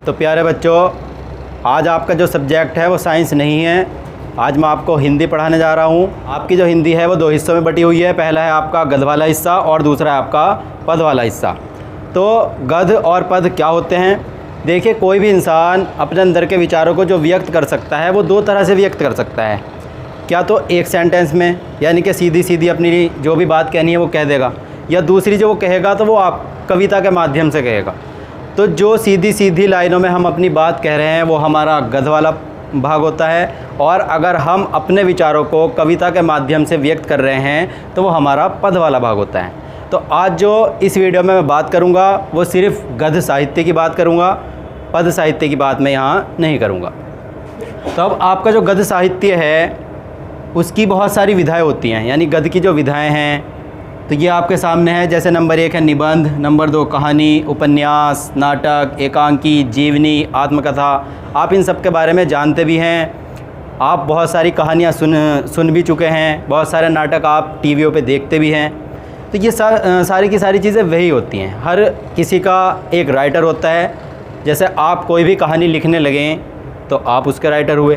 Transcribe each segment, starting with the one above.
तो प्यारे बच्चों, आज आपका जो सब्जेक्ट है वो साइंस नहीं है। आज मैं आपको हिंदी पढ़ाने जा रहा हूँ। आपकी जो हिंदी है वो दो हिस्सों में बटी हुई है। पहला है आपका गद्य वाला हिस्सा और दूसरा है आपका पद वाला हिस्सा। तो गद्य और पद क्या होते हैं? देखिए, कोई भी इंसान अपने अंदर के विचारों को जो व्यक्त कर सकता है वो दो तरह से व्यक्त कर सकता है। क्या तो एक सेंटेंस में, यानी कि सीधी सीधी अपनी जो भी बात कहनी है वो कह देगा, या दूसरी जो वो कहेगा तो वो आप कविता के माध्यम से कहेगा। तो जो सीधी सीधी लाइनों में हम अपनी बात कह रहे हैं वो हमारा गद्य वाला भाग होता है, और अगर हम अपने विचारों को कविता के माध्यम से व्यक्त कर रहे हैं तो वो हमारा पद वाला भाग होता है। तो आज जो इस वीडियो में मैं बात करूंगा वो सिर्फ गद्य साहित्य की बात करूंगा, पद साहित्य की बात मैं यहाँ नहीं करूँगा। तो अब आपका जो गद्य साहित्य है उसकी बहुत सारी विधाएँ होती हैं, यानी गद्य की जो विधाएँ हैं तो ये आपके सामने है। जैसे नंबर 1 है निबंध, नंबर 2 कहानी, उपन्यास, नाटक, एकांकी, जीवनी, आत्मकथा। आप इन सब के बारे में जानते भी हैं। आप बहुत सारी कहानियाँ सुन भी चुके हैं, बहुत सारे नाटक आप टीवियों पे देखते भी हैं। तो ये सारी की सारी चीज़ें वही होती हैं। हर किसी का एक राइटर होता है। जैसे आप कोई भी कहानी लिखने लगें तो आप उसके राइटर हुए।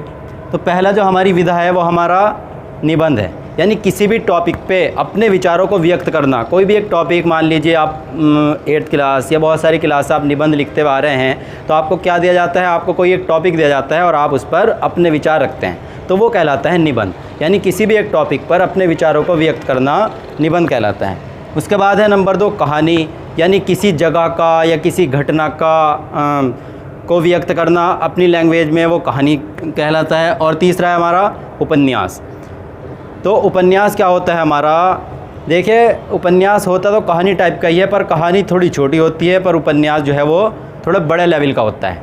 तो पहला जो हमारी विधा है वो हमारा निबंध है, यानी किसी भी टॉपिक पे अपने विचारों को व्यक्त करना। कोई भी एक टॉपिक, मान लीजिए आप 8th क्लास या बहुत सारी क्लास आप निबंध लिखते आ रहे हैं, तो आपको क्या दिया जाता है? आपको कोई एक टॉपिक दिया जाता है और आप उस पर अपने विचार रखते हैं, तो वो कहलाता है निबंध। यानी किसी भी एक टॉपिक पर अपने विचारों को व्यक्त करना निबंध कहलाता है। उसके बाद है नंबर 2 कहानी, यानी किसी जगह का या किसी घटना का को व्यक्त करना अपनी लैंग्वेज में, वो कहानी कहलाता है। और तीसरा है हमारा उपन्यास। तो उपन्यास क्या होता है हमारा? देखिए, उपन्यास होता तो कहानी टाइप का ही है, पर कहानी थोड़ी छोटी होती है, पर उपन्यास जो है वो थोड़ा बड़े लेवल का होता है।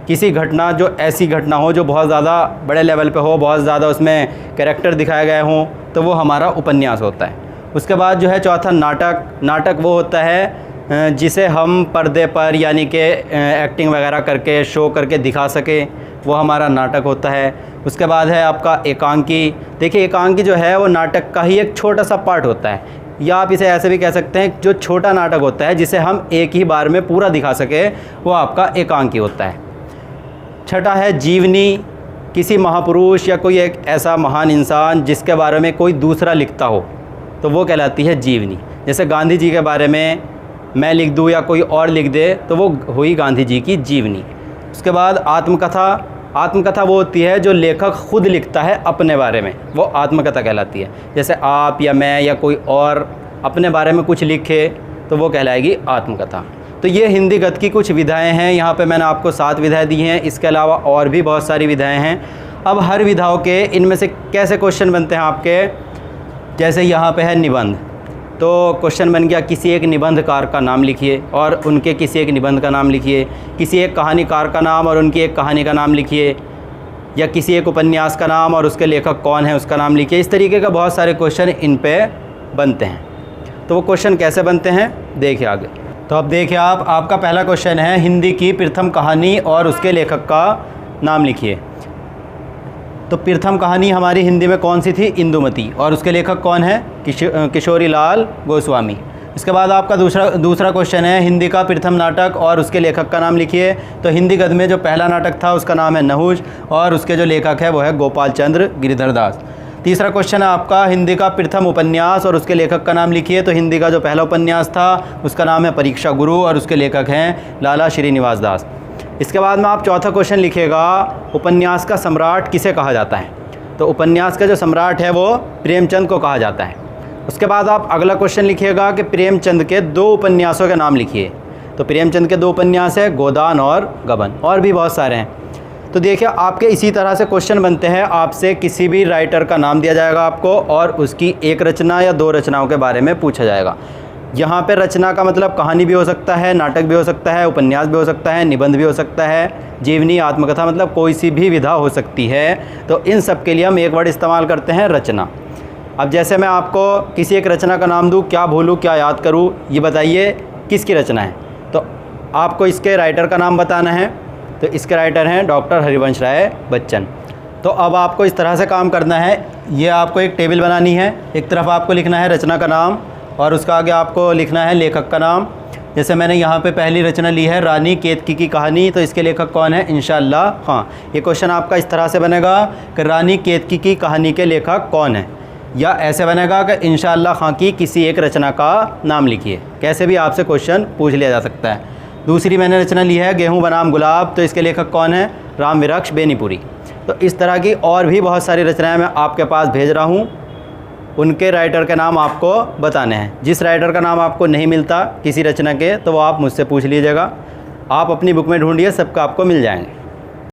किसी घटना, जो ऐसी घटना हो जो बहुत ज़्यादा बड़े लेवल पे हो, बहुत ज़्यादा उसमें कैरेक्टर दिखाए गए हों, तो वो हमारा उपन्यास होता है। उसके बाद जो है चौथा नाटक। नाटक वो होता है जिसे हम पर्दे पर, यानी कि एक्टिंग वगैरह करके, शो करके दिखा सके, वो हमारा नाटक होता है। उसके बाद है आपका एकांकी। देखिए, एकांकी जो है वो नाटक का ही एक छोटा सा पार्ट होता है, या आप इसे ऐसे भी कह सकते हैं, जो छोटा नाटक होता है जिसे हम एक ही बार में पूरा दिखा सके, वो आपका एकांकी होता है। छठा है जीवनी। किसी महापुरुष या कोई एक ऐसा महान इंसान जिसके बारे में कोई दूसरा लिखता हो, तो वो कहलाती है जीवनी। जैसे गांधी जी के बारे में मैं लिख दूँ या कोई और लिख दे, तो वो हुई गांधी जी की जीवनी। उसके बाद आत्मकथा। आत्मकथा वो होती है जो लेखक खुद लिखता है अपने बारे में, वो आत्मकथा कहलाती है। जैसे आप या मैं या कोई और अपने बारे में कुछ लिखे तो वो कहलाएगी आत्मकथा। तो ये हिंदी गद्य की कुछ विधाएं हैं। यहाँ पे मैंने आपको 7 विधाएं दी हैं, इसके अलावा और भी बहुत सारी विधाएं हैं। अब हर विधाओं के इनमें से कैसे क्वेश्चन बनते हैं आपके? जैसे यहाँ पे है निबंध, तो क्वेश्चन बन गया किसी एक निबंधकार का नाम लिखिए और उनके किसी एक निबंध का नाम लिखिए। किसी एक कहानीकार का नाम और उनकी एक कहानी का नाम लिखिए, या किसी एक उपन्यास का नाम और उसके लेखक कौन है उसका नाम लिखिए। इस तरीके का बहुत सारे क्वेश्चन इन पे बनते हैं। तो वो क्वेश्चन कैसे बनते हैं देखिए आगे। तो अब देखिए, आपका पहला क्वेश्चन है हिंदी की प्रथम कहानी और उसके लेखक का नाम लिखिए। तो प्रथम कहानी हमारी हिंदी में कौन सी थी? इंदुमती। और उसके लेखक कौन है? किशोरी लाल गोस्वामी। इसके बाद आपका दूसरा क्वेश्चन है हिंदी का प्रथम नाटक और उसके लेखक का नाम लिखिए। तो हिंदी गद्य में जो पहला नाटक था उसका नाम है नहुष, और उसके जो लेखक है वो है गोपाल चंद्र गिरिधर दास। तीसरा क्वेश्चन है आपका हिंदी का प्रथम उपन्यास और उसके लेखक का नाम लिखिए। तो हिंदी का जो पहला उपन्यास था उसका नाम है परीक्षा गुरु, और उसके लेखक हैं लाला श्रीनिवास दास। इसके बाद में आप चौथा क्वेश्चन लिखिएगा उपन्यास का सम्राट किसे कहा जाता है? तो उपन्यास का जो सम्राट है वो प्रेमचंद को कहा जाता है। उसके बाद आप अगला क्वेश्चन लिखिएगा कि प्रेमचंद के 2 उपन्यासों के नाम लिखिए। तो प्रेमचंद के 2 उपन्यास है गोदान और गबन, और भी बहुत सारे हैं। तो देखिए, आपके इसी तरह से क्वेश्चन बनते हैं। आपसे किसी भी राइटर का नाम दिया जाएगा आपको, और उसकी एक रचना या 2 रचनाओं के बारे में पूछा जाएगा। यहाँ पे रचना का मतलब कहानी भी हो सकता है, नाटक भी हो सकता है, उपन्यास भी हो सकता है, निबंध भी हो सकता है, जीवनी, आत्मकथा, मतलब कोई सी भी विधा हो सकती है। तो इन सब के लिए हम एक वर्ड इस्तेमाल करते हैं, रचना। अब जैसे मैं आपको किसी एक रचना का नाम दूँ, क्या भूलूँ क्या याद करूँ, ये बताइए किसकी रचना है? तो आपको इसके राइटर का नाम बताना है। तो इसके राइटर हैं डॉक्टर हरिवंश राय बच्चन। तो अब आपको इस तरह से काम करना है। ये आपको एक टेबल बनानी है। एक तरफ आपको लिखना है रचना का नाम, और उसका आगे आपको लिखना है लेखक का नाम। जैसे मैंने यहाँ पे पहली रचना ली है रानी केतकी की कहानी, तो इसके लेखक कौन है? इंशाअल्लाह खां। ये क्वेश्चन आपका इस तरह से बनेगा कि रानी केतकी की कहानी के लेखक कौन है, या ऐसे बनेगा कि इंशाअल्लाह खां की किसी एक रचना का नाम लिखिए। कैसे भी आपसे क्वेश्चन पूछ लिया जा सकता है। दूसरी मैंने रचना ली है गेहूँ बनाम गुलाब, तो इसके लेखक कौन है? राम विरक्ष बेनीपुरी। तो इस तरह की और भी बहुत सारी रचनाएं मैं आपके पास भेज रहा हूँ, उनके राइटर के नाम आपको बताने हैं। जिस राइटर का नाम आपको नहीं मिलता किसी रचना के, तो वो आप मुझसे पूछ लीजिएगा। आप अपनी बुक में ढूंढिए, सबका आपको मिल जाएंगे।